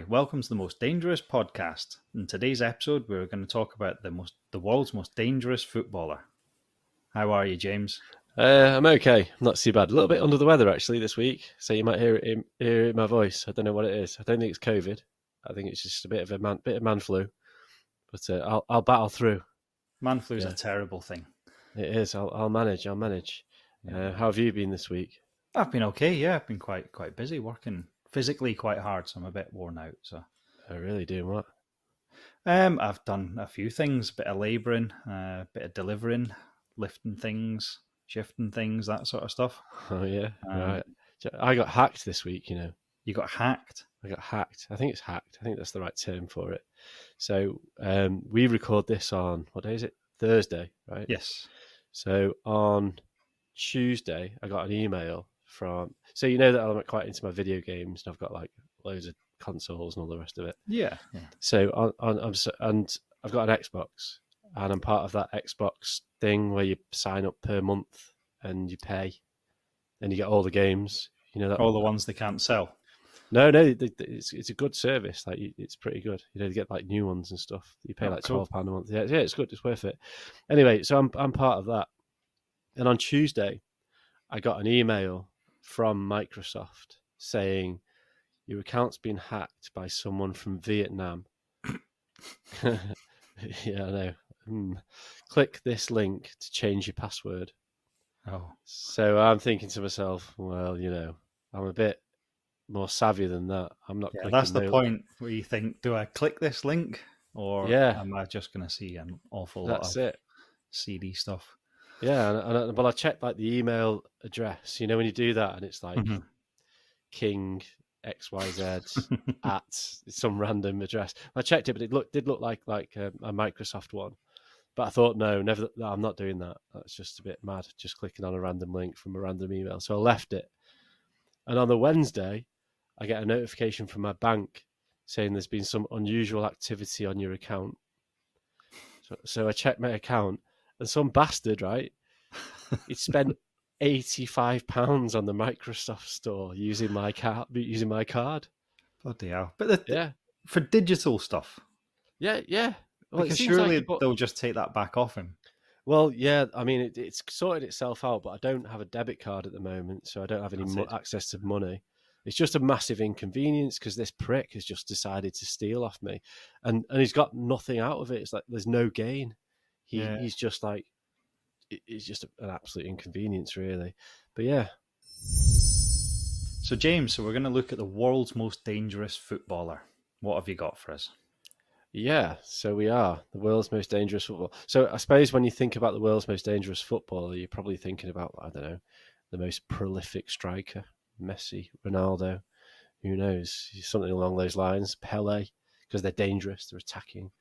welcome to the Most Dangerous Podcast. In today's episode, we're going to talk about the world's most dangerous footballer. How are you, James? I'm okay. I'm not too bad. A little bit under the weather actually this week, so you might hear it in my voice. I don't know what it is. I don't think it's COVID. I think it's just a bit of man flu. But I'll battle through. Man flu is a terrible thing. It is. I'll manage. Yeah. How have you been this week? I've been okay. Yeah, I've been quite busy, working physically quite hard, so I'm a bit worn out. So, Really doing what? I've done a few things: bit of labouring, bit of delivering, lifting things, shifting things, that sort of stuff. Oh yeah, right. I got hacked this week. You got hacked? I got hacked. I think it's hacked. I think that's the right term for it. So we record this on, what day is it? Thursday, right? Yes. So on Tuesday, I got an email from. So you know that I'm quite into my video games, and I've got like loads of consoles and all the rest of it. Yeah. So and I've got an Xbox, and I'm part of that Xbox thing where you sign up per month and you pay, and you get all the games. You know that all the ones they can't sell. No, it's a good service. Like it's pretty good. You get like new ones and stuff. You pay like £12 a month. Yeah, it's good. It's worth it. Anyway, so I'm part of that. And on Tuesday, I got an email from Microsoft saying your account's been hacked by someone from Vietnam. Yeah, I know. Click this link to change your password. Oh. So I'm thinking to myself, well, I'm a bit more savvy than that. I'm not. Yeah, that's the point where you think, do I click this link, or am I just going to see an awful lot of CD stuff? Yeah, and I checked like the email address. When you do that, and it's like King XYZ at some random address. I checked it, but it did look like a Microsoft one. But I thought, no, I'm not doing that. That's just a bit mad, just clicking on a random link from a random email. So I left it. And on the Wednesday, I get a notification from my bank saying there's been some unusual activity on your account. So I checked my account, and some bastard, right? He spent £85 on the Microsoft store using my card. Bloody hell! But for digital stuff. Yeah. Well, because surely they'll just take that back off him. Well, yeah. I mean, it's sorted itself out, but I don't have a debit card at the moment, so I don't have any access to money. It's just a massive inconvenience because this prick has just decided to steal off me, and he's got nothing out of it. It's like there's no gain. He's just like, it's just an absolute inconvenience, really. But yeah. So James, we're going to look at the world's most dangerous footballer. What have you got for us? Yeah, so we are the world's most dangerous footballer. So I suppose when you think about the world's most dangerous footballer, you're probably thinking about, I don't know, the most prolific striker. Messi, Ronaldo, who knows? Something along those lines. Pele, because they're dangerous, they're attacking.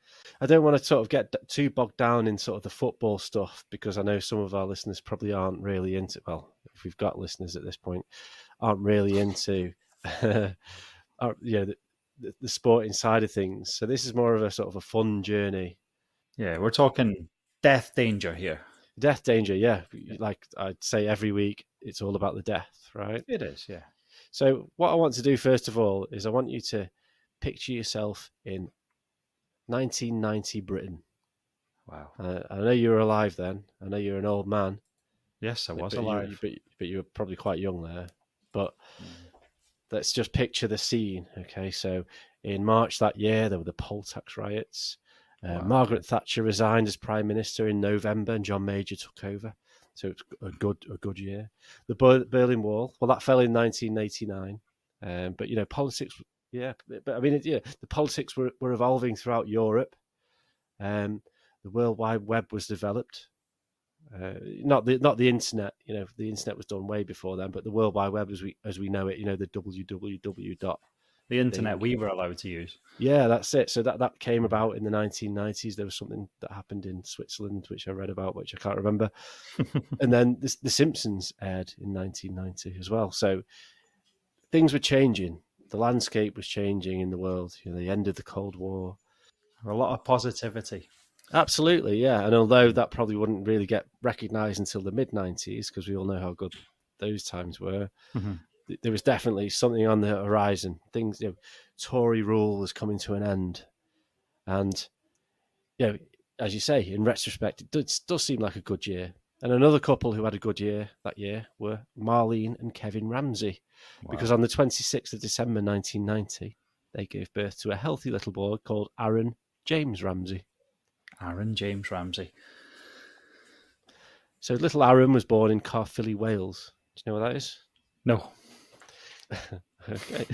I don't want to sort of get too bogged down in sort of the football stuff because I know some of our listeners probably aren't really into. Well, if we've got listeners at this point, aren't really into, the sporting side of things. So this is more of a sort of a fun journey. Yeah, we're talking death danger here. Death danger, yeah. Like I'd say every week, it's all about the death, right? It is, yeah. So what I want to do first of all is I want you to picture yourself in 1990 Britain. Wow. I know you were alive then. I know you're an old man. Yes, I was alive. But you were probably quite young there. But let's just picture the scene, okay? So in March that year, there were the poll tax riots. Wow. Margaret Thatcher resigned as Prime Minister in November and John Major took over. So it's a good year. The Berlin Wall, well, that fell in 1989. But, politics, yeah. But I mean, the politics were evolving throughout Europe. The World Wide Web was developed. Not the internet, the internet was done way before then, but the World Wide Web as we know it, the www. The internet we were allowed to use. Yeah, that's it. So that came about in the 1990s. There was something that happened in Switzerland, which I read about, which I can't remember. And then The Simpsons aired in 1990 as well. So things were changing. The landscape was changing in the world. The end of the Cold War. A lot of positivity. Absolutely, yeah. And although that probably wouldn't really get recognised until the mid-90s, because we all know how good those times were, there was definitely something on the horizon. Things, Tory rule was coming to an end, and as you say, in retrospect, it does seem like a good year. And another couple who had a good year that year were Marlene and Kevin Ramsey, because on the 26th of December 1990, they gave birth to a healthy little boy called Aaron James Ramsey. Aaron James Ramsey. So little Aaron was born in Caerphilly, Wales. Do you know where that is? No. Okay.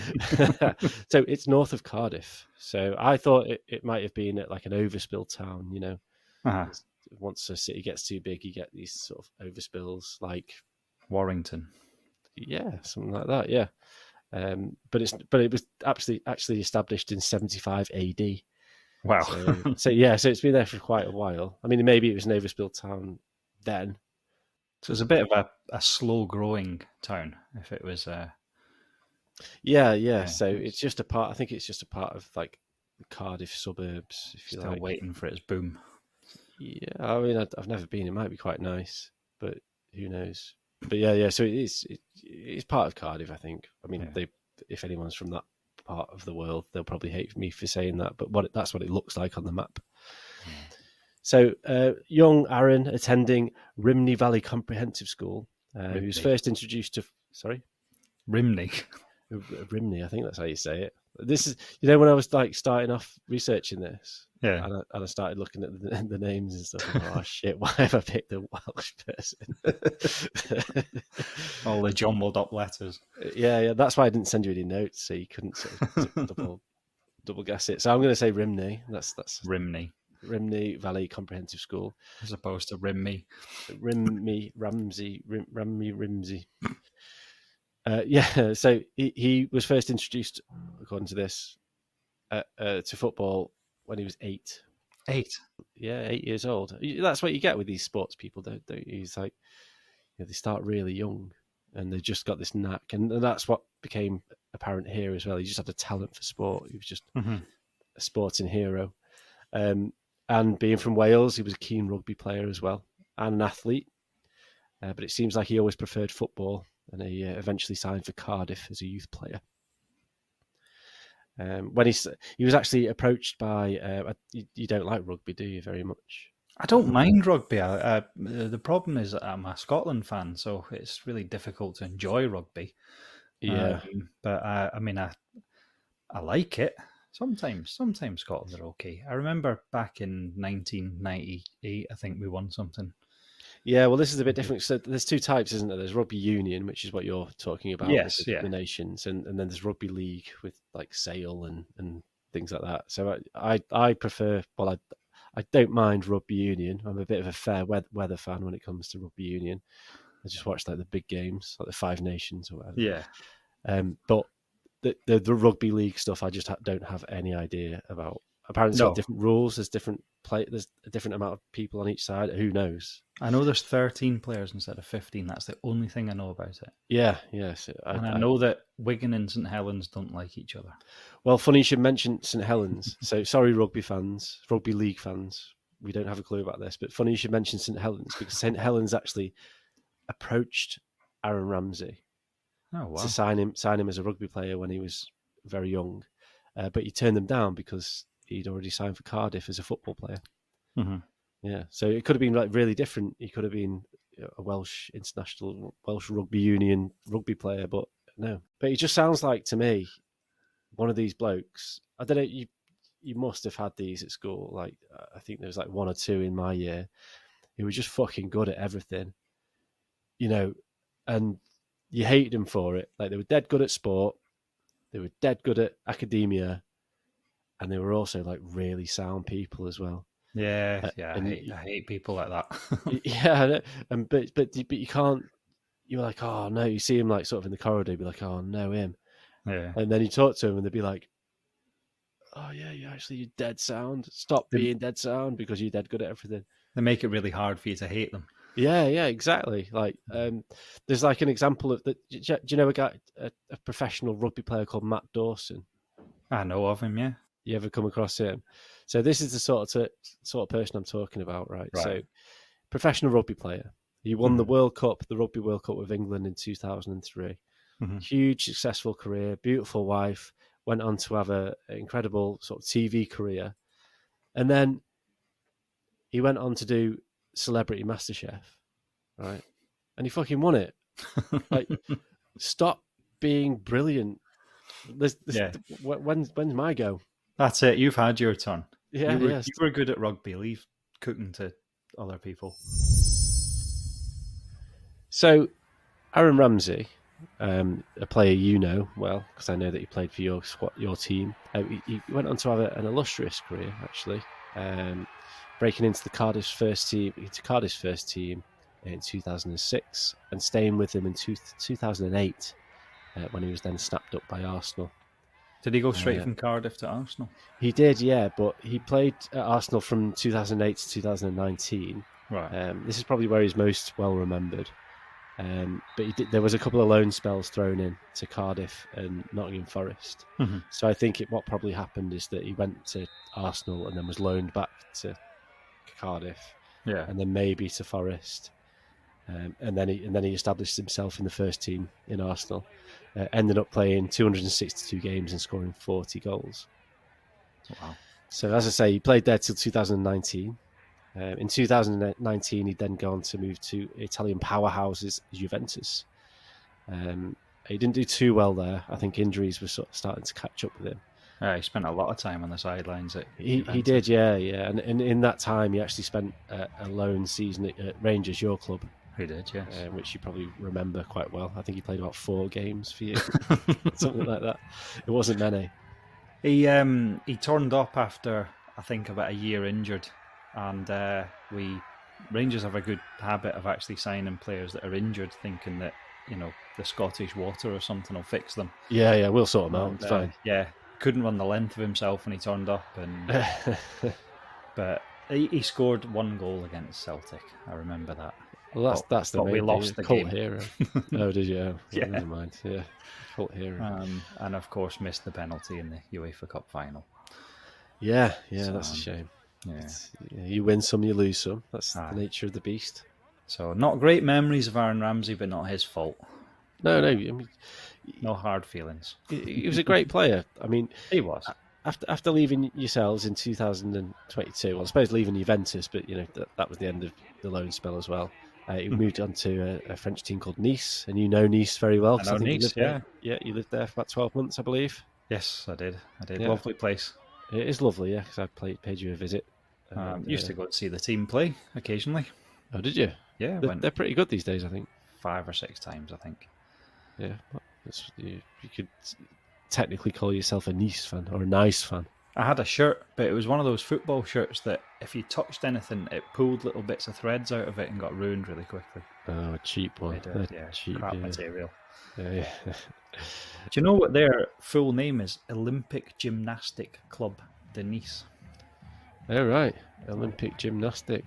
So it's north of Cardiff. So I thought it might have been at like an overspill town, Uh-huh. Once a city gets too big, you get these sort of overspills, like Warrington. Yeah, something like that. Yeah, but it was actually established in 75 AD. Wow. So it's been there for quite a while. I mean, maybe it was an overspill town then. So it's a bit of a slow growing town. If it was Yeah. So it's just a part. I think it's just a part of like the Cardiff suburbs. If you still waiting for its boom. Yeah, I mean, I've never been. It might be quite nice, but who knows? But yeah. So it's part of Cardiff, I think. I mean, if anyone's from that part of the world, they'll probably hate me for saying that. But that's what it looks like on the map. Yeah. So young Aaron attending Rhymney Valley Comprehensive School. He was first introduced to Rhymney. Rhymney, I think that's how you say it. This is, when I was like starting off researching this, and I started looking at the names and stuff. Oh shit! Why have I picked a Welsh person? All the jumbled up letters. Yeah. That's why I didn't send you any notes, so you couldn't sort of double guess it. So I'm going to say Rhymney. That's Rhymney. Rhymney Valley Comprehensive School, as opposed to Rhymney. Ramsey. So he was first introduced, according to this, to football when he was 8. 8? Yeah, 8 years old. That's what you get with these sports people, don't you? It's like they start really young and they've just got this knack. And that's what became apparent here as well. He just had a talent for sport. He was just a sporting hero. And being from Wales, he was a keen rugby player as well and an athlete. But it seems like he always preferred football. And he eventually signed for Cardiff as a youth player. When he was actually approached by, you don't like rugby, do you, very much? I don't mind rugby. The problem is that I'm a Scotland fan, so it's really difficult to enjoy rugby. Yeah. But I mean, I like it. Sometimes Scotland are okay. I remember back in 1998, I think we won something. Yeah, well, this is a bit different. So there's two types, isn't there? There's rugby union, which is what you're talking about. Yes, with the nations, and then there's rugby league with like Sale and things like that. So I prefer. Well, I don't mind rugby union. I'm a bit of a fair weather fan when it comes to rugby union. I just watch like the big games, like the Five Nations or whatever. Yeah. But the rugby league stuff, I just don't have any idea about. Apparently, there's different rules. There's There's a different amount of people on each side. Who knows? I know there's 13 players instead of 15. That's the only thing I know about it. Yeah, yes. I know that Wigan and St Helens don't like each other. Well, funny you should mention St Helens. So sorry, rugby league fans. We don't have a clue about this, but funny you should mention St Helens because St Helens actually approached Aaron Ramsey to sign him as a rugby player when he was very young, but he turned them down because he'd already signed for Cardiff as a football player. Mm-hmm. Yeah, so it could have been like really different. He could have been a Welsh rugby union rugby player, but no. But he just sounds like to me one of these blokes. I don't know. You must have had these at school. Like I think there was like one or two in my year who were just fucking good at everything, and you hated them for it. Like they were dead good at sport, they were dead good at academia, and they were also like really sound people as well. Yeah, I hate people like that. Yeah, but you can't. You're like, oh no. You see him like sort of in the corridor, you'd be like, oh no, him. Yeah. And then you talk to him, and they'd be like, oh yeah, you're dead sound. Stop being dead sound because you're dead good at everything. They make it really hard for you to hate them. Yeah, exactly. Like, there's like an example of that. Do you know a professional rugby player called Matt Dawson? I know of him. Yeah. You ever come across him? So this is the sort of person I'm talking about, right? So, professional rugby player. He won the World Cup, the Rugby World Cup with England in 2003. huge successful career, beautiful wife, went on to have an incredible sort of TV career. And then he went on to do Celebrity MasterChef, right? And he fucking won it. Like, stop being brilliant. When's my go? That's it. You've had your turn. Yeah, you were good at rugby. Leave cooking to other people. So, Aaron Ramsey, a player you know well, because I know that he played for your team. He went on to have an illustrious career, actually, breaking into Cardiff's first team in 2006 and staying with them in 2008 when he was then snapped up by Arsenal. Did he go straight from Cardiff to Arsenal? He did, yeah, but he played at Arsenal from 2008 to 2019. Right. This is probably where he's most well remembered. But there was a couple of loan spells thrown in to Cardiff and Nottingham Forest. So I think what probably happened is that he went to Arsenal and then was loaned back to Cardiff, and then maybe to Forest, and then he established himself in the first team in Arsenal. Ended up playing 262 games and scoring 40 goals. Wow! So as I say, he played there till 2019. In 2019, he'd then gone to move to Italian powerhouses Juventus. He didn't do too well there. I think injuries were sort of starting to catch up with him. He spent a lot of time on the sidelines. He did, yeah. And in that time, he actually spent a loan season at Rangers, your club. He did, yes. Which you probably remember quite well. I think he played about 4 games for you, something like that. It wasn't many. He turned up after, I think, about a year injured. And Rangers have a good habit of actually signing players that are injured, thinking that, the Scottish water or something will fix them. Yeah, we'll sort them out. It's fine. Yeah, couldn't run the length of himself when he turned up, but he scored 1 goal against Celtic. I remember that. Well, that's the but we lost the cult game. Hero. Oh, did you? Oh, yeah. Never mind. Yeah, cult hero. And of course, missed the penalty in the UEFA Cup final. Yeah, that's a shame. Yeah. You win some, you lose some. That's the nature of the beast. So, not great memories of Aaron Ramsey, but not his fault. No. I mean, no hard feelings. He was a great player. I mean, he was. After leaving yourselves in 2022, well, I suppose leaving Juventus, but that was the end of the loan spell as well. He moved on to a French team called Nice, and you know Nice very well. I know Nice, yeah, you lived there for about 12 months, I believe. Yes, I did. Yeah. Lovely place. It is lovely, yeah, because I paid you a visit. Used to go and see the team play occasionally. Oh, did you? Yeah, they're pretty good these days, I think. 5 or 6 times, I think. Yeah, you could technically call yourself a Nice fan or a Nice fan. I had a shirt, but it was one of those football shirts that if you touched anything, it pulled little bits of threads out of it and got ruined really quickly. Oh, a cheap one. Cheap, crap material. Yeah. Do you know what their full name is? Olympic Gymnastic Club de Nice. Oh, right. Olympic Gymnastic.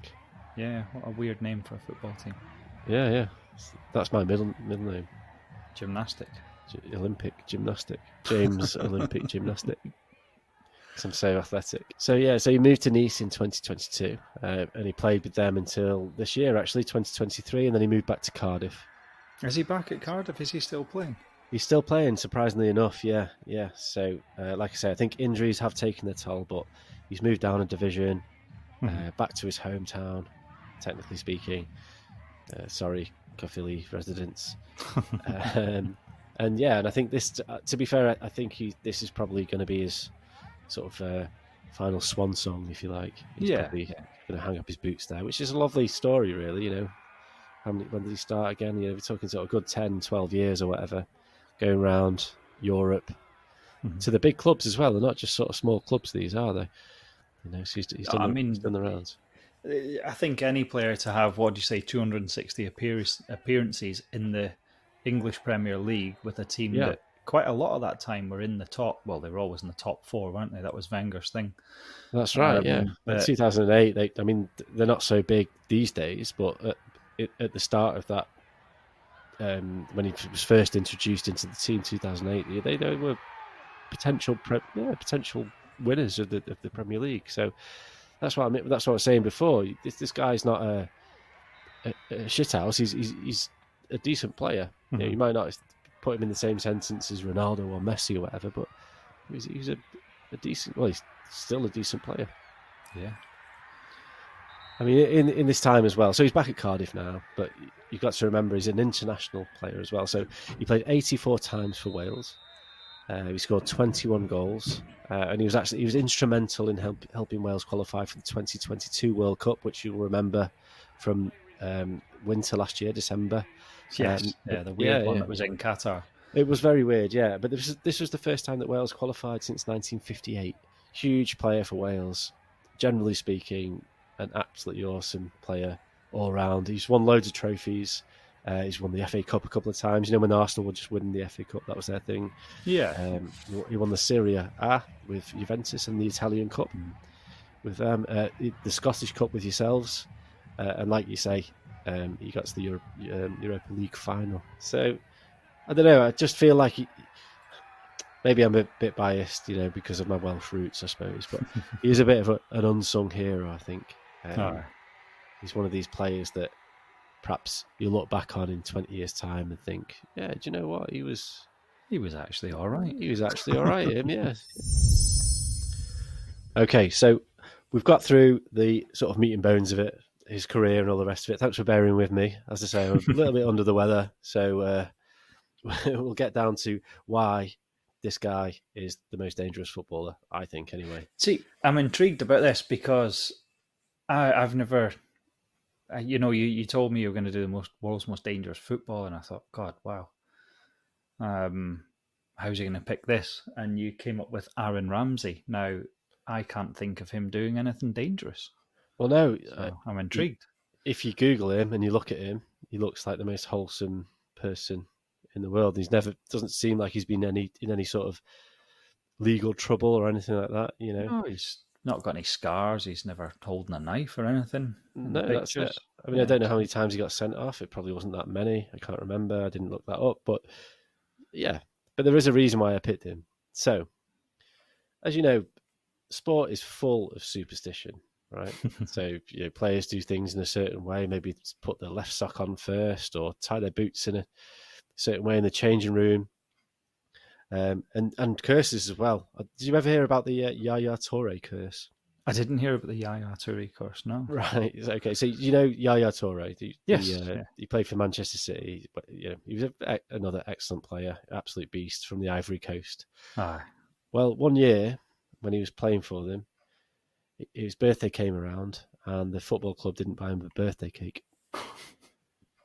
Yeah, what a weird name for a football team. Yeah. That's my middle name. Gymnastic. Olympic Gymnastic. James Olympic Gymnastic. I'm so athletic. So he moved to Nice in 2022, and he played with them until this year, actually, 2023, and then he moved back to Cardiff. Is he back at Cardiff? Is he still playing? He's still playing, surprisingly enough, yeah. So, like I say, I think injuries have taken their toll, but he's moved down a division, back to his hometown, technically speaking. Sorry, Caerphilly residents. And I think this, to be fair, I think this is probably going to be his sort of final swan song, if you like. He's probably going to hang up his boots there, which is a lovely story, really. When did he start again? We're talking sort of good 10, 12 years or whatever, going around Europe to the big clubs as well. They're not just sort of small clubs, these, are they? So he's done the rounds. I think any player to have, 260 appearances in the English Premier League with a team that quite a lot of that time were in the top. Well, they were always in the top 4, weren't they? That was Wenger's thing. That's right. In 2008, they're not so big these days, but at the start of that, when he was first introduced into the team, 2008, they were potential winners of the Premier League. So that's what I mean. That's what I was saying before. This guy's not a shithouse. He's a decent player. You might not put him in the same sentence as Ronaldo or Messi or whatever, but he was a decent. Well, he's still a decent player. Yeah. I mean, in this time as well. So he's back at Cardiff now, but you've got to remember he's an international player as well. So he played 84 times for Wales. He scored 21 goals, and he was instrumental in helping Wales qualify for the 2022 World Cup, which you'll remember from winter last year, December. Yes, the weird one that was in Qatar. It was very weird, yeah. But this was the first time that Wales qualified since 1958. Huge player for Wales, generally speaking. An absolutely awesome player all round. He's won loads of trophies. He's won the FA Cup a couple of times. You know, when Arsenal were just winning the FA Cup, that was their thing. Yeah. He won the Serie A with Juventus and the Italian Cup with them. The Scottish Cup with yourselves. And like you say, he got to the Europa League final. So, I don't know. I just feel like maybe I'm a bit biased, you know, because of my Welsh roots, I suppose. But he's a bit of an unsung hero, I think. He's one of these players that perhaps you look back on in 20 years' time and think, yeah, do you know what? He was actually all right. He was actually all right, him, yeah. Okay, so we've got through the sort of meat and bones of it, his career and all the rest of it. Thanks for bearing with me. As I say, I'm a little bit under the weather, so we'll get down to why this guy is the most dangerous footballer, I think, anyway. See, I'm intrigued about this because I've never... you told me you were going to do the world's most dangerous football, and I thought, God, wow. How's he going to pick this? And you came up with Aaron Ramsey. Now, I can't think of him doing anything dangerous. Well, no. So I'm intrigued. If you Google him and you look at him, he looks like the most wholesome person in the world. Doesn't seem like he's been in any sort of legal trouble or anything like that, you know. No, he's not got any scars. He's never holding a knife or anything. No, that's it. I mean, I don't know how many times he got sent off. It probably wasn't that many. I can't remember. I didn't look that up. But yeah, but there is a reason why I picked him. So, as you know, sport is full of superstition, right? So, you know, players do things in a certain way, maybe put their left sock on first or tie their boots in a certain way in the changing room. And curses as well. Did you ever hear about the Yaya Toure curse? I didn't hear about the Yaya Toure curse, no. Right. Okay. So you know Yaya Toure? Yes. He played for Manchester City. But you know, he was another excellent player, absolute beast from the Ivory Coast. Well, one year when he was playing for them, his birthday came around, and the football club didn't buy him a birthday cake.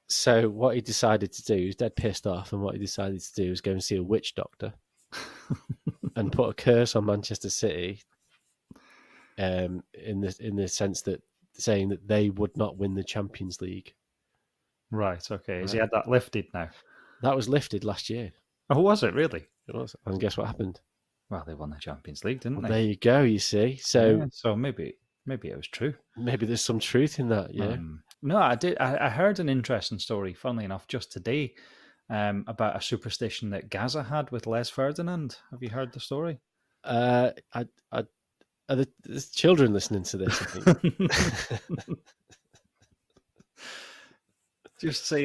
So what he decided to do, he was dead pissed off, and what he decided to do was go and see a witch doctor and put a curse on Manchester City, in the sense that saying that they would not win the Champions League. Right. Okay. Has he had that lifted now? That was lifted last year. Oh, was it really? It was. And guess what happened? Well, they won the Champions League, didn't they? There you go. You see. So maybe it was true. Maybe there's some truth in that. Yeah. No, I did. I heard an interesting story, funnily enough, just today, about a superstition that Gaza had with Les Ferdinand. Have you heard the story? Are there's children listening to this, I think.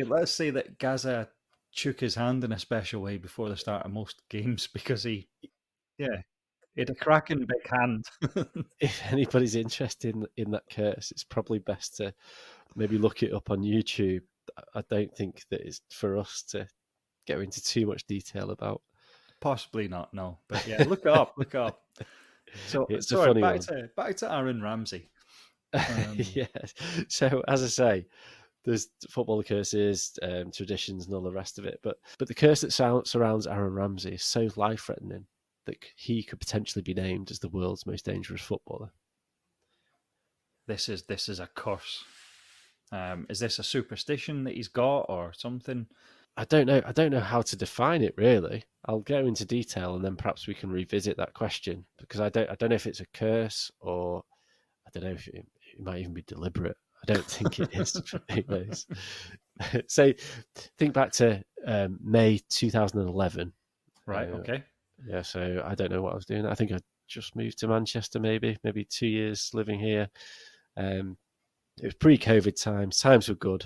Let's say that Gaza shook his hand in a special way before the start of most games because he had a cracking big hand. If anybody's interested in that curse, it's probably best to maybe look it up on YouTube. I don't think that it's for us to go into too much detail about. Possibly not, no. But yeah, look it up. So it's a funny one. Back to Aaron Ramsey. Yes. So as I say, there's football curses, traditions, and all the rest of it. But the curse that surrounds Aaron Ramsey is so life-threatening that he could potentially be named as the world's most dangerous footballer. This is a curse. Is this a superstition that he's got or something? I don't know. I don't know how to define it really. I'll go into detail and then perhaps we can revisit that question because I don't know if it's a curse or I don't know if it might even be deliberate. I don't think it is. Who knows? So think back to May 2011. Right. Okay. Yeah. So I don't know what I was doing. I think I just moved to Manchester. Maybe 2 years living here. It was pre-COVID times. Times were good.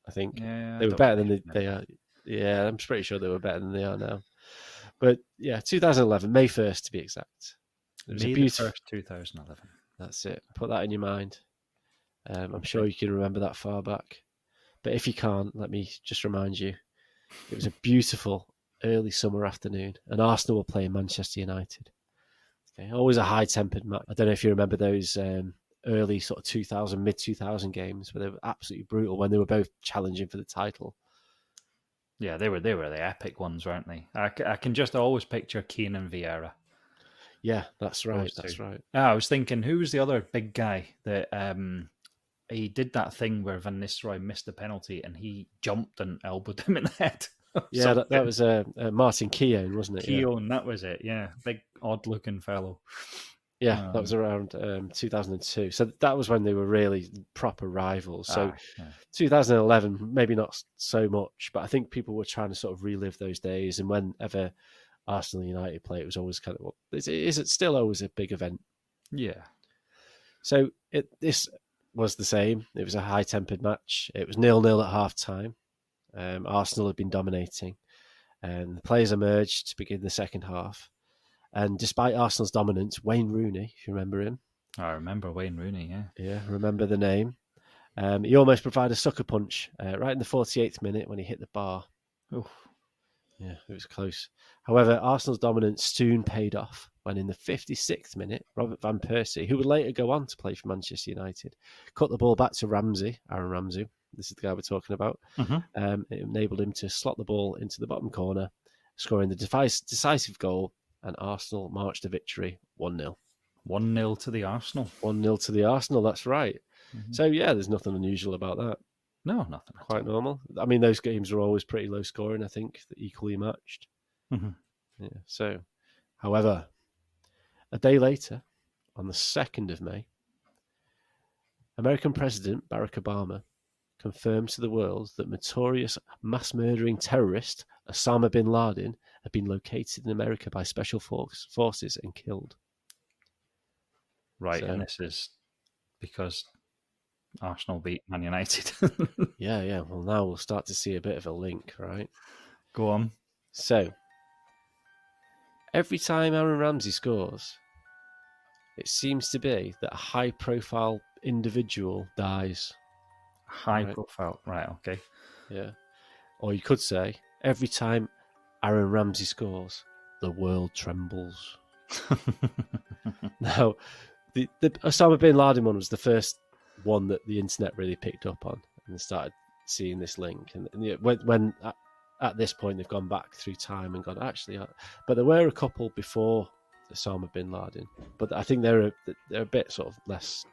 I think they were better than they are. Yeah, I'm pretty sure they were better than they are now. But yeah, 2011, May 1st to be exact. It was May a the beautiful. 1st, 2011. That's it. Put that in your mind. I'm sure you can remember that far back. But if you can't, let me just remind you. It was a beautiful early summer afternoon, and Arsenal were playing Manchester United. Okay, always a high-tempered match. I don't know if you remember those early sort of 2000, mid-2000 games where they were absolutely brutal when they were both challenging for the title. Yeah, they were the epic ones, weren't they? I can just always picture Keane and Vieira. Yeah, that's right. Those That's two. right. I was thinking, who was the other big guy that he did that thing where Van Nistelrooy missed the penalty and he jumped and elbowed him in the head? Yeah, that was Martin Keown, wasn't it? Keown, that was it. Yeah, big, odd-looking fellow. Yeah, that was around 2002. So that was when they were really proper rivals. So 2011, maybe not so much, but I think people were trying to sort of relive those days. And whenever Arsenal United play, it was always kind of, well, it's still always a big event. Yeah. So this was the same. It was a high-tempered match. It was 0-0 at half-time. Arsenal had been dominating, and the players emerged to begin the second half. And despite Arsenal's dominance, Wayne Rooney, if you remember him. I remember Wayne Rooney, yeah. Yeah, remember the name. He almost provided a sucker punch right in the 48th minute when he hit the bar. Oof. Yeah, it was close. However, Arsenal's dominance soon paid off when in the 56th minute, Robert Van Persie, who would later go on to play for Manchester United, cut the ball back to Aaron Ramsey. This is the guy we're talking about. Mm-hmm. It enabled him to slot the ball into the bottom corner, scoring the decisive goal, and Arsenal marched to victory 1-0. 1-0 to the Arsenal. 1-0 to the Arsenal, that's right. Mm-hmm. So, yeah, there's nothing unusual about that. No, nothing. Quite normal. I mean, those games were always pretty low scoring, I think, equally matched. Mm-hmm. Yeah. So, however, a day later, on the 2nd of May, American President Barack Obama confirmed to the world that notorious mass-murdering terrorist Osama bin Laden had been located in America by special forces and killed. Right, so, and this is because Arsenal beat Man United. Yeah. Well, now we'll start to see a bit of a link, right? Go on. So, every time Aaron Ramsey scores, it seems to be that a high-profile individual dies. High-profile, right, okay. Yeah. Or you could say, every time Aaron Ramsey scores, the world trembles. Now, the Osama bin Laden one was the first one that the internet really picked up on and started seeing this link. And when at this point they've gone back through time and gone, actually, but there were a couple before Osama bin Laden, but I think they're a bit sort of less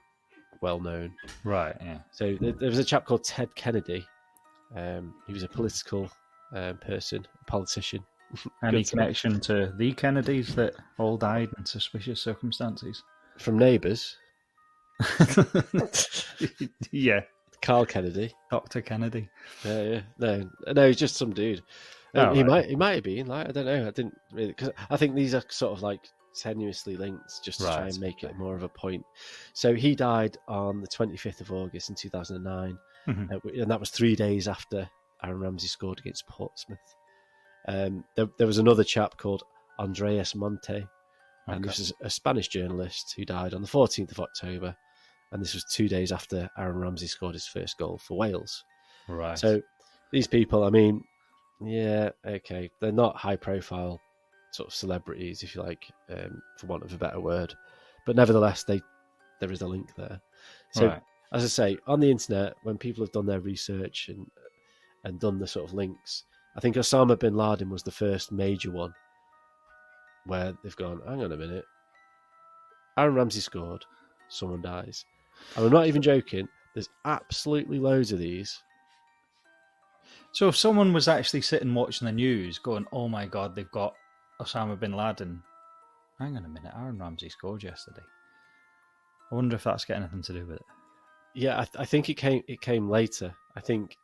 well known. Right, yeah. So there was a chap called Ted Kennedy. He was a political person, a politician. Any connection to the Kennedys that all died in suspicious circumstances? From Neighbours. Yeah. Carl Kennedy. Dr. Kennedy. Yeah. No, he's just some dude. He might have been, like, I don't know. I didn't really, because I think these are sort of like tenuously linked just to try and make it more of a point. So he died on the 25th of August in 2009, and that was 3 days after Aaron Ramsey scored against Portsmouth. There was another chap called Andreas Monte, and this is a Spanish journalist who died on the 14th of October, and this was 2 days after Aaron Ramsey scored his first goal for Wales. Right. So these people, I mean, yeah, okay, they're not high-profile sort of celebrities, if you like, for want of a better word, but nevertheless, there is a link there. So, as I say, on the internet, when people have done their research and done the sort of links, I think Osama bin Laden was the first major one where they've gone, hang on a minute, Aaron Ramsey scored, someone dies. And I'm not even joking, there's absolutely loads of these. So if someone was actually sitting watching the news going, oh my God, they've got Osama bin Laden, hang on a minute, Aaron Ramsey scored yesterday. I wonder if that's got anything to do with it. Yeah, I think it came later. I think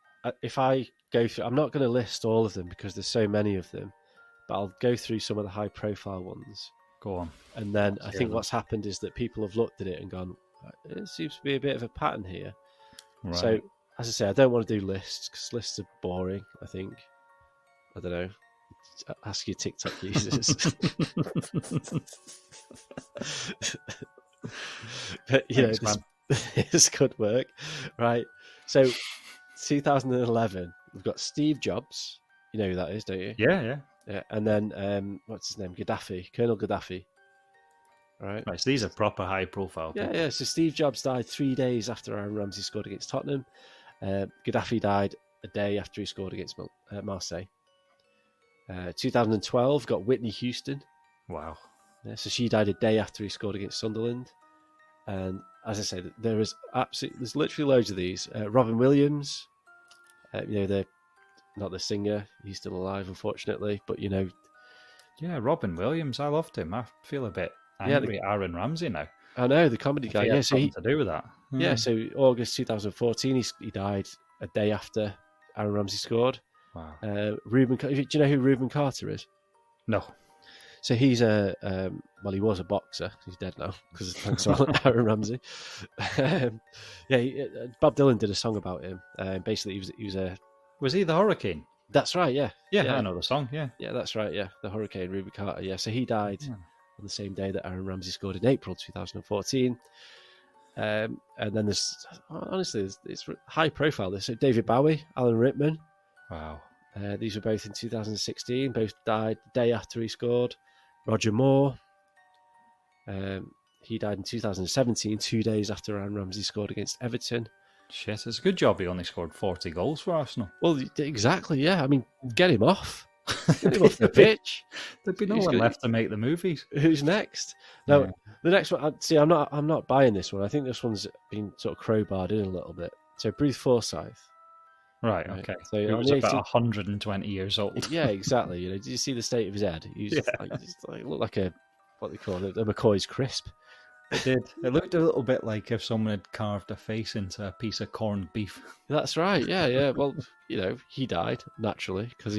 if I go through, I'm not going to list all of them because there's so many of them, but I'll go through some of the high profile ones. Go on. And then I think what's happened is that people have looked at it and gone, it seems to be a bit of a pattern here. Right. So, as I say, I don't want to do lists because lists are boring, I think. I don't know. Ask your TikTok users. But Thanks, man. This could work, right? So, 2011, we've got Steve Jobs. You know who that is, don't you? Yeah. Yeah. And then what's his name? Gaddafi, Colonel Gaddafi. Right. So these are proper high-profile people. Yeah. So Steve Jobs died 3 days after Aaron Ramsey scored against Tottenham. Gaddafi died a day after he scored against Marseille. 2012 got Whitney Houston. Wow. Yeah, so she died a day after he scored against Sunderland. And as I say, there's literally loads of these. Robin Williams, not the singer. He's still alive, unfortunately. But Yeah, Robin Williams. I loved him. I feel a bit angry at Aaron Ramsey now. I know, the comedy guy. Yeah, so something to do with that. Yeah, so August 2014, he died a day after Aaron Ramsey scored. Wow. Do you know who Reuben Carter is? No. So he's he was a boxer. He's dead now because thanks to Aaron Ramsey. Bob Dylan did a song about him. Basically, he was a. Was he the Hurricane? That's right. Yeah. Yeah, I know the song. Yeah. Yeah, that's right. Yeah, the Hurricane, Reuben Carter. Yeah, so he died on the same day that Aaron Ramsey scored in April 2014. And then it's high profile. So David Bowie, Alan Rickman. Wow. These were both in 2016. Both died the day after he scored. Roger Moore. He died in 2017, 2 days after Aaron Ramsey scored against Everton. Shit, it's a good job he only scored 40 goals for Arsenal. Well, exactly, yeah. I mean, get him off. Get him off the pitch. There'd be no one left to make the movies. Who's next? No, the next one. See, I'm not buying this one. I think this one's been sort of crowbarred in a little bit. So Bruce Forsyth. Right. Okay. So he was about 120 years old. Yeah, exactly. Did you see the state of his head? He was looked like what they call it, a McCoy's crisp. It did. It looked a little bit like if someone had carved a face into a piece of corned beef. That's right. Yeah. Well, he died naturally because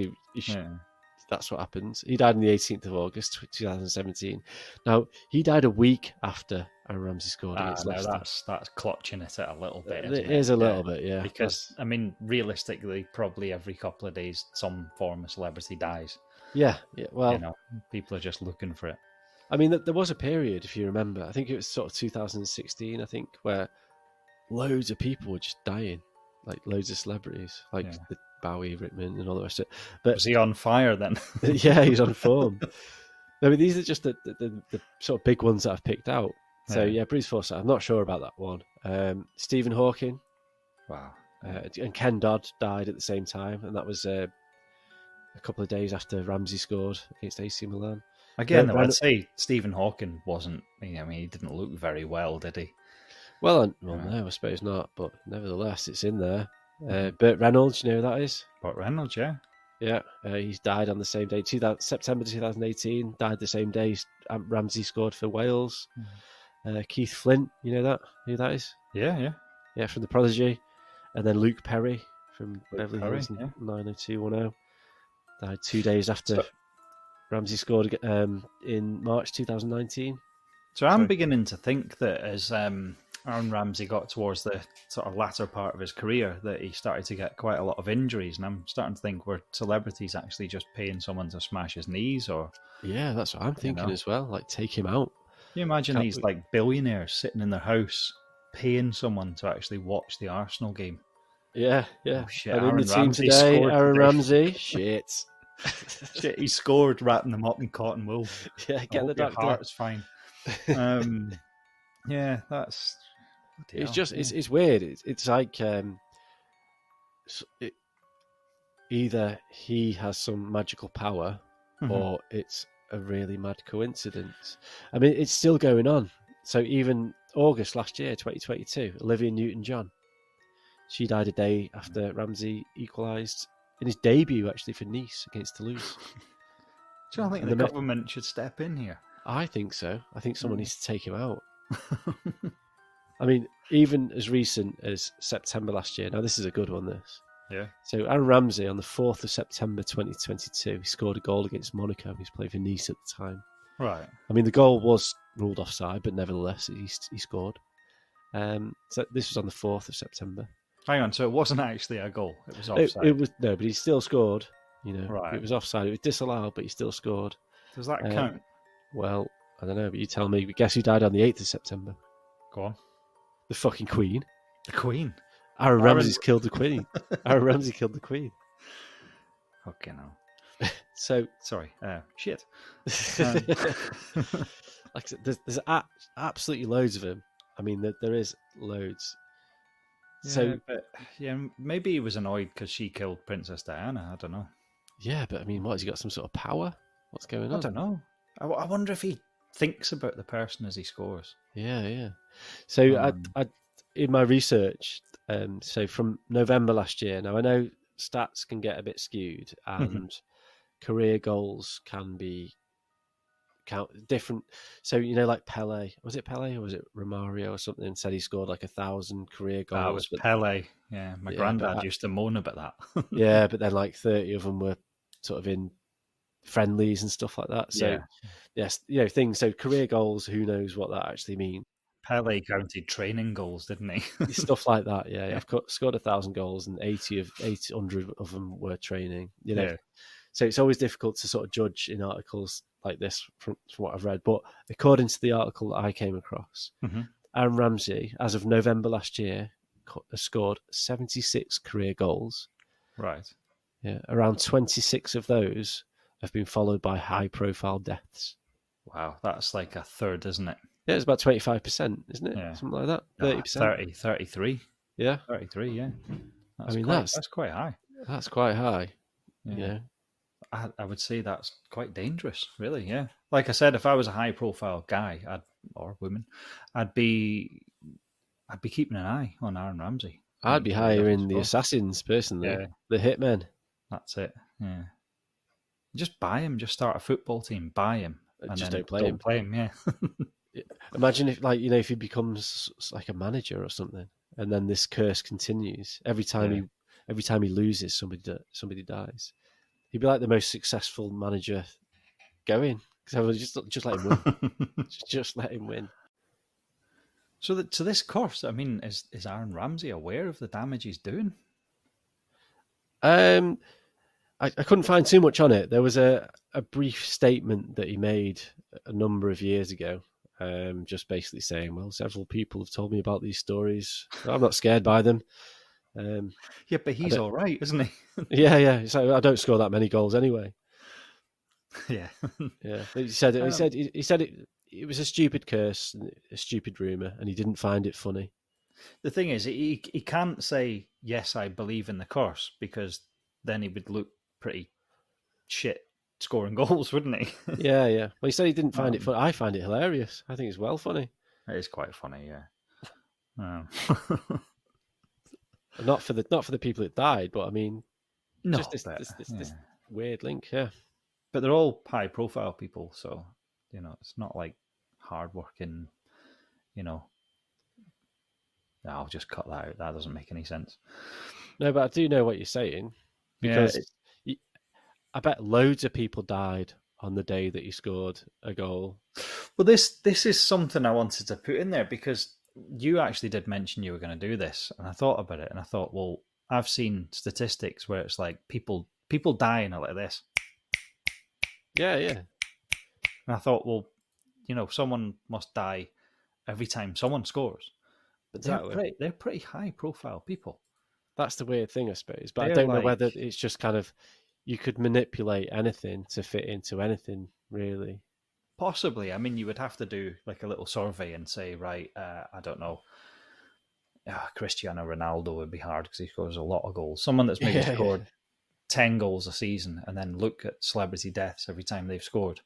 that's what happens. He died on the 18th of August, 2017. Now, he died a week after Aaron Ramsey scored against Leicester. That's clutching at it a little bit. It is a little bit, yeah. Because, I mean, realistically, probably every couple of days, some form of celebrity dies. Yeah. Well, people are just looking for it. I mean, there was a period, if you remember, I think it was sort of 2016, where loads of people were just dying, like loads of celebrities, like the Bowie, Rickman, and all the rest of it. But was he on fire then? Yeah, he's on form. I mean, these are just the sort of big ones that I've picked out. So Bruce Forsyth. I'm not sure about that one. Stephen Hawking. Wow. And Ken Dodd died at the same time, and that was a couple of days after Ramsey scored against AC Milan. Again, I'd say Stephen Hawking wasn't. He didn't look very well, did he? Well, no, I suppose not. But nevertheless, it's in there. Burt Reynolds, you know who that is? Burt Reynolds, yeah. Yeah, he's died on the same day. September 2018, died the same day Ramsey scored for Wales. Keith Flint, you know who that is? Yeah. Yeah, from The Prodigy. And then Luke Perry from Beverly Hills 90210. Died 2 days after Ramsey scored in March 2019. So I'm beginning to think that as Aaron Ramsey got towards the sort of latter part of his career, that he started to get quite a lot of injuries, and I'm starting to think were celebrities actually just paying someone to smash his knees, or yeah, that's what I'm thinking as well. Like, take him out. Can you imagine these like billionaires sitting in their house paying someone to actually watch the Arsenal game? Yeah. Oh, shit, And in the team today, Aaron Ramsey. Shit. Shit, he scored, wrapping them up in cotton wool. Yeah, get the doctor. Your heart's fine. Yeah, that's. It's just it's weird. It's like either he has some magical power, or it's a really mad coincidence. I mean, it's still going on. So even August last year, 2022, Olivia Newton-John, she died a day after Ramsey equalised in his debut, actually, for Nice against Toulouse. Do you think the government should step in here? I think so. I think someone needs to take him out. I mean, even as recent as September last year. Now, this is a good one, this. Yeah. So, Aaron Ramsey, on the 4th of September 2022, he scored a goal against Monaco. He was playing for Nice at the time. Right. I mean, the goal was ruled offside, but nevertheless, he scored. So, this was on the 4th of September. Hang on, so it wasn't actually a goal. It was offside. It was, no, but he still scored. You know, Right. it was offside. It was disallowed, but he still scored. Does that count? Well, I don't know, but you tell me. But guess who died on the 8th of September? Go on. The fucking Queen. The Queen. Aaron Ramsey's killed the Queen. Aaron Ramsey killed the Queen. Okay, no. So Sorry. Shit. like I said, there's absolutely loads of him. I mean, there is loads. Yeah, So but maybe he was annoyed because she killed Princess Diana. I don't know. yeah, but I mean, what has he got? Some sort of power? What's going on? I don't know. I wonder if he thinks about the person as he scores. Yeah. So I in my research, so from November last year. Now I know stats can get a bit skewed, and career goals can be different. So like Pele, was it Pele or was it Romario or something? Said he scored like 1,000 career goals. That was Pele. Yeah, my granddad used to moan about that. Yeah, but then like 30 of them were sort of in friendlies and stuff like that. So yes, things. So career goals, who knows what that actually means? Pele counted training goals, didn't he? Stuff like that. Yeah, I've scored 1,000 gols, and 800 of them were training. So it's always difficult to sort of judge in articles like this from what I've read. But according to the article that I came across, Aaron Ramsey, as of November last year, has scored 76 career goals. Right. Yeah, around 26 of those have been followed by high-profile deaths. Wow, that's like a third, isn't it? Yeah, it's about 25%, isn't it? Yeah. Something like that. 30%. 33. Yeah. 33, yeah. That's quite high. That's quite high. Yeah. I would say that's quite dangerous, really, yeah. Like I said, if I was a high-profile guy or woman, I'd be keeping an eye on Aaron Ramsey. I'd be hiring the assassins, personally. The hitmen. That's it, yeah. Just buy him, just start a football team, buy him. And just then don't play him, yeah. Imagine if, if he becomes like a manager or something, and then this curse continues. Every time he loses, somebody dies. He'd be like the most successful manager going. So just let him win. just let him win. So this course, I mean, is Aaron Ramsey aware of the damage he's doing? I couldn't find too much on it. There was a brief statement that he made a number of years ago, just basically saying, well, several people have told me about these stories. I'm not scared by them. Yeah, but he's all right, isn't he? Yeah. So I don't score that many goals anyway. Yeah. He said it was a stupid curse, a stupid rumor, and he didn't find it funny. The thing is, he can't say, yes, I believe in the curse, because then he would look pretty shit scoring goals, wouldn't he? Yeah. Well, he said he didn't find it funny. I find it hilarious. I think it's well funny. It is quite funny, yeah. Not for the people that died, but I mean, no, just this weird link, yeah. But they're all high profile people, so it's not like hardworking. I'll just cut that out. That doesn't make any sense. No, but I do know what you're saying, because I bet loads of people died on the day that he scored a goal. Well, this is something I wanted to put in there, because you actually did mention you were going to do this, and I thought about it, and I thought, well, I've seen statistics where it's like people dying like this. Yeah. And I thought, well, someone must die every time someone scores. But they're pretty high profile people. That's the weird thing, I suppose. But I don't know whether it's just kind of, you could manipulate anything to fit into anything, really. Possibly. I mean, you would have to do like a little survey and say, right, I don't know, Cristiano Ronaldo would be hard because he scores a lot of goals. Someone that's maybe scored 10 goals a season, and then look at celebrity deaths every time they've scored.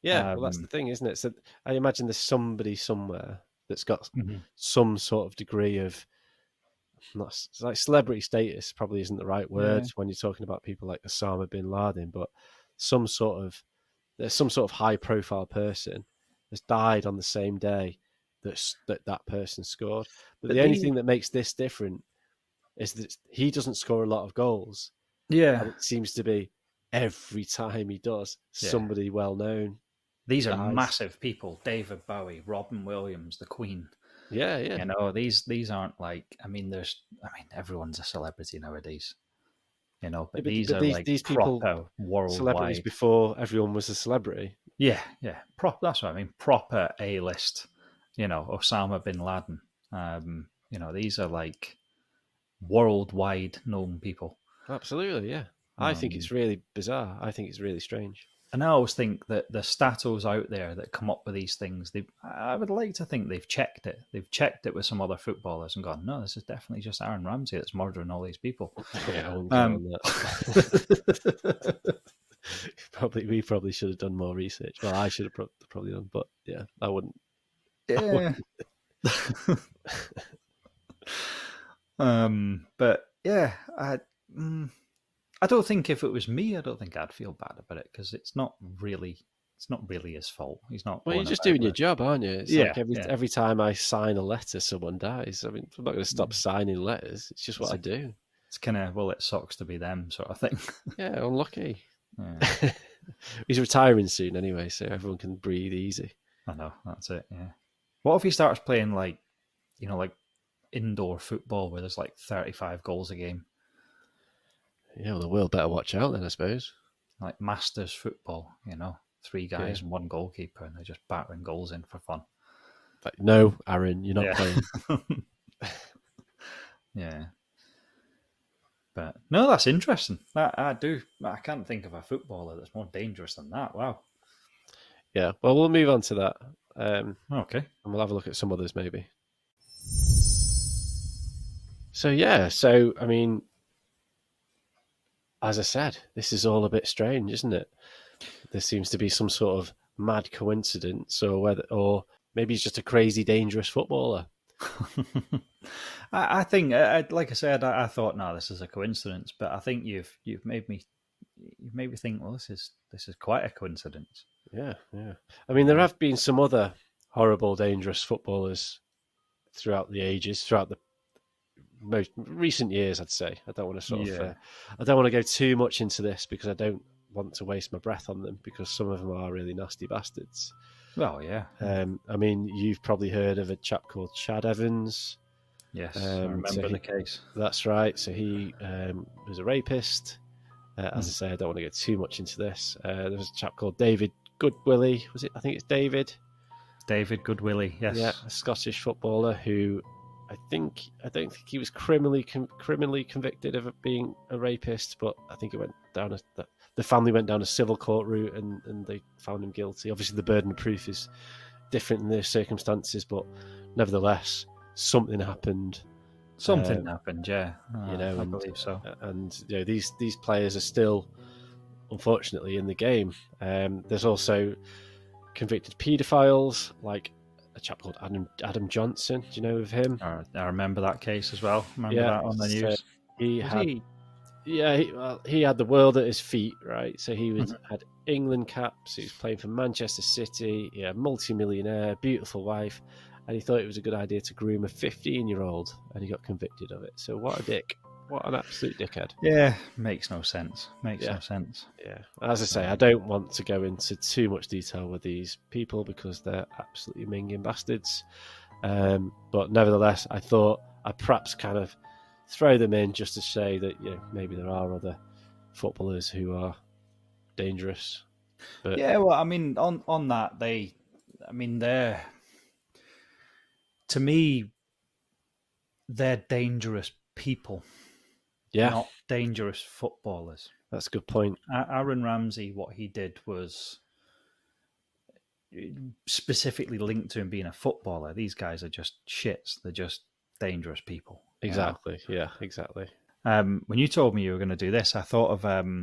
Yeah, well, that's the thing, isn't it? So I imagine there's somebody somewhere that's got some sort of degree of, like celebrity status probably isn't the right word when you're talking about people like Osama bin Laden, but there's some sort of high profile person that's died on the same day that person scored. But the only thing that makes this different is that he doesn't score a lot of goals. Yeah. And it seems to be every time he does, somebody well known. These are massive people. David Bowie, Robin Williams, the Queen. Yeah. These aren't like, everyone's a celebrity nowadays. you know. Yeah, But these are like these people, proper celebrities worldwide. before everyone was a celebrity. Yeah, yeah, that's what I mean. Proper A-list, you know, Osama bin Laden. You know, these are like worldwide known people. Absolutely, yeah. I think Um, it's really bizarre. I think it's really strange. and I always think that the statos out there that come up with these things, I would like to think they've checked it. They've checked it with some other footballers and gone, no, this is definitely just Aaron Ramsey that's murdering all these people. Yeah, I wouldn't go on that. We probably should have done more research. Well, I should have probably done, but yeah, I wouldn't. Yeah. But yeah, I don't think if it was me, I don't think I'd feel bad about it because it's not really his fault. He's not. Well, you're going just about doing your it. job, aren't you? It's Yeah, like every time I sign a letter, someone dies. I mean, I'm not going to stop signing letters. It's just what I do. It's kind of, well, it sucks to be them sort of thing. Yeah, unlucky. Yeah. He's retiring soon anyway, so everyone can breathe easy. I know, that's it. Yeah. What if he starts playing like, you know, like indoor football where there's like 35 goals a game? Yeah, well, the world better watch out then, I suppose. Like Masters football, you know, 3 guys and 1 goalkeeper, and they're just battering goals in for fun. Like, no, Aaron, you're not playing. Yeah. But no, that's interesting. I can't think of a footballer that's more dangerous than that. Wow. Yeah, well, we'll move on to that. Okay. And we'll have a look at some others maybe. So, I mean, as I said, this is all a bit strange, isn't it? There seems to be some sort of mad coincidence, or maybe he's just a crazy, dangerous footballer. I think, like I said, I thought, no, this is a coincidence, but I think you've made me think, well, this is quite a coincidence. Yeah. I mean, there have been some other horrible, dangerous footballers throughout the ages, throughout the most recent years, I'd say. I don't want to I don't want to go too much into this because I don't want to waste my breath on them because some of them are really nasty bastards. Well, yeah. I mean, you've probably heard of a chap called Chad Evans. Yes, I remember the case. That's right. So he was a rapist. As I say, I don't want to get too much into this. There was a chap called David Goodwillie. Was it? I think it's David. David Goodwillie, yes. Yeah, a Scottish footballer who I don't think he was criminally convicted of being a rapist, but I think it went down the family went down a civil court route and they found him guilty. Obviously, the burden of proof is different in their circumstances, but nevertheless, something happened. Something happened, yeah. You know, I believe so. And you know, these players are still, unfortunately, in the game. There's also convicted paedophiles, like a chap called Adam Johnson. Do you know of him? I remember that case as well. Remember that on the news. He had the world at his feet, right? So he had England caps. He was playing for Manchester City. Yeah, multi-millionaire, beautiful wife, and he thought it was a good idea to groom a 15-year-old, and he got convicted of it. So what a dick! What an absolute dickhead! Yeah, makes no sense. No sense. Yeah, as I say, I don't want to go into too much detail with these people because they're absolutely minging bastards. But nevertheless, I thought I'd perhaps kind of throw them in just to say that maybe there are other footballers who are dangerous. But yeah, well, I mean, on that, they're, to me, they're dangerous people. Yeah, not dangerous footballers. That's a good point. Aaron Ramsey, what he did was specifically linked to him being a footballer. These guys are just shits. They're just dangerous people. Exactly. Yeah, exactly. When you told me you were going to do this, I thought of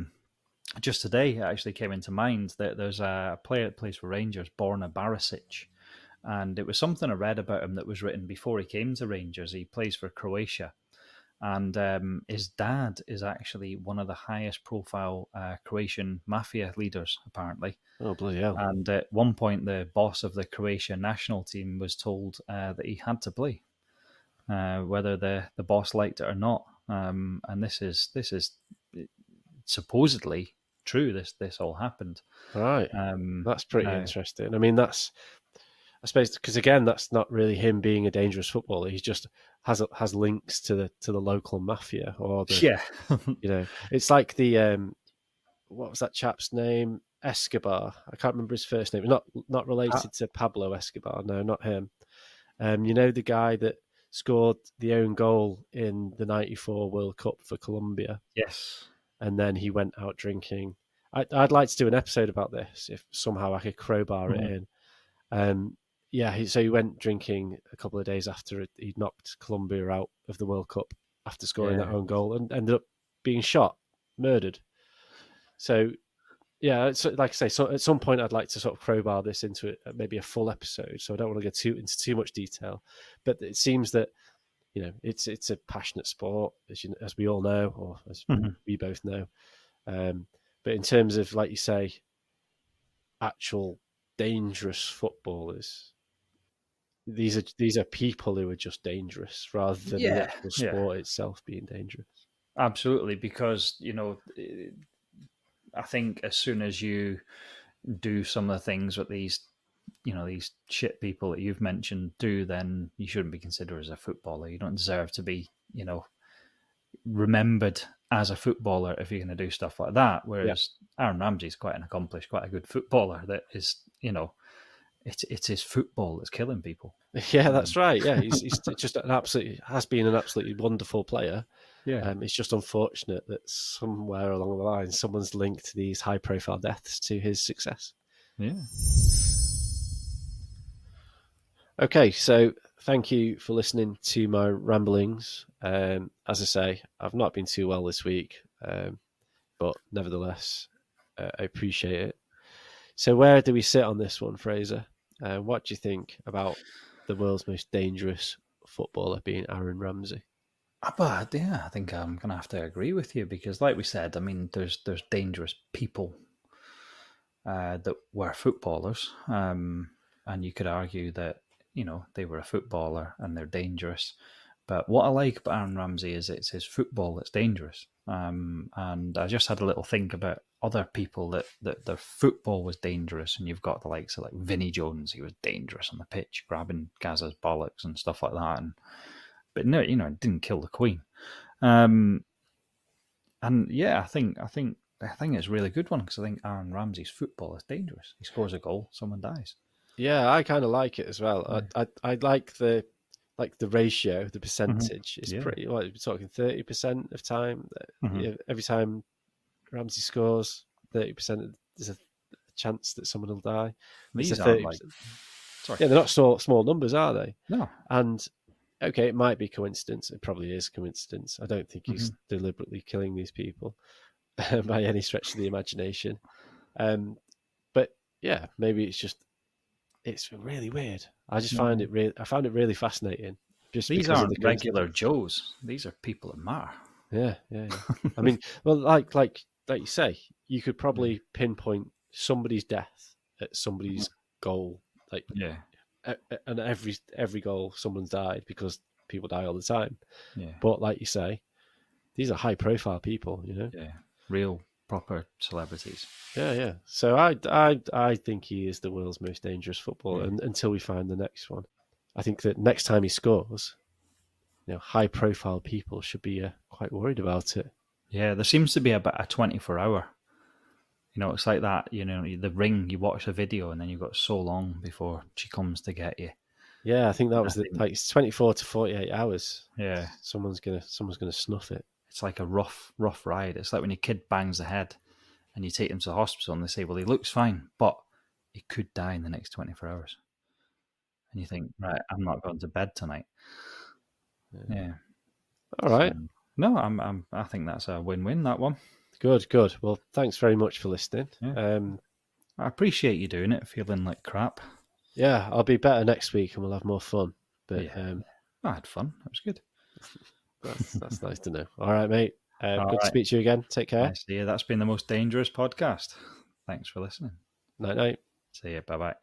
just today. It actually came into mind that there's a player that plays for Rangers, Borna Barisic, and it was something I read about him that was written before he came to Rangers. He plays for Croatia. And his dad is actually one of the highest profile Croatian mafia leaders, apparently. Oh, bloody hell. And at one point, the boss of the Croatian national team was told that he had to play, whether the boss liked it or not. And this is supposedly true. This all happened. Right. That's pretty interesting. I mean, I suppose because again, that's not really him being a dangerous footballer. He just has links to the local mafia or the Yeah. It's like the what was that chap's name? Escobar. I can't remember his first name. Not related to Pablo Escobar. No, not him. The guy that scored the own goal in the '94 World Cup for Colombia. Yes. And then he went out drinking. I'd like to do an episode about this if somehow I could crowbar it in. So he went drinking a couple of days after he'd knocked Colombia out of the World Cup after scoring that own goal and ended up being shot, murdered. So, yeah, like I say, so at some point I'd like to sort of crowbar this into maybe a full episode. So I don't want to go into too much detail, but it seems that it's a passionate sport, as we all know, or as we both know. But in terms of, like you say, actual dangerous footballers, these are people who are just dangerous rather than the actual sport itself being dangerous. Absolutely, because I think as soon as you do some of the things that these shit people that you've mentioned do, then you shouldn't be considered as a footballer. You don't deserve to be, remembered as a footballer if you're going to do stuff like that. Whereas Aaron Ramsey's quite an accomplished, quite a good footballer that is, it's his football that's killing people. Yeah, that's right. Yeah, he's just has been an absolutely wonderful player. Yeah. It's just unfortunate that somewhere along the line, someone's linked these high-profile deaths to his success. Yeah. Okay, so thank you for listening to my ramblings. As I say, I've not been too well this week, but nevertheless, I appreciate it. So where do we sit on this one, Fraser? What do you think about the world's most dangerous footballer being Aaron Ramsey? But yeah, I think I'm going to have to agree with you because, like we said, I mean, there's dangerous people that were footballers, and you could argue that they were a footballer and they're dangerous. But what I like about Aaron Ramsey is it's his football that's dangerous. And I just had a little think about other people that their football was dangerous, and you've got the likes of like Vinnie Jones. He was dangerous on the pitch, grabbing Gaza's bollocks and stuff like that. But no, it didn't kill the Queen. And yeah, I think it's a really good one because I think Aaron Ramsey's football is dangerous. He scores a goal, someone dies. Yeah, I kind of like it as well. I like the ratio, the percentage is pretty. We're talking 30% of time. Every time Ramsey scores, 30% there's a chance that someone will die. These are they're not small numbers, are they? No. And okay, it might be coincidence. It probably is coincidence. I don't think he's deliberately killing these people by any stretch of the imagination. But yeah, maybe it's really weird. I just find it I found it really fascinating. These aren't regular Joes. These are people that matter. Yeah. I mean, well, like you say, you could probably pinpoint somebody's death at somebody's goal. And every goal, someone's died because people die all the time. Yeah. But like you say, these are high-profile people. Yeah, real proper celebrities. Yeah. So I think he is the world's most dangerous footballer, until we find the next one. I think that next time he scores, high-profile people should be quite worried about it. Yeah, there seems to be about a 24-hour. It's like that. The Ring. You watch a video, and then you've got so long before she comes to get you. Yeah, I think that was it's 24 to 48 hours. Yeah, someone's gonna snuff it. It's like a rough ride. It's like when your kid bangs the head, and you take him to the hospital, and they say, "Well, he looks fine, but he could die in the next 24 hours." And you think, right, I'm not going to bed tonight. Yeah. All right. So, no, I think that's a win-win, that one. Good. Well, thanks very much for listening. Yeah. I appreciate you doing it, feeling like crap. Yeah, I'll be better next week and we'll have more fun. But I had fun. That was good. That's nice to know. All right, mate. Good to speak to you again. Take care. Nice. Yeah, that's been the Most Dangerous Podcast. Thanks for listening. Night. See you. Bye-bye.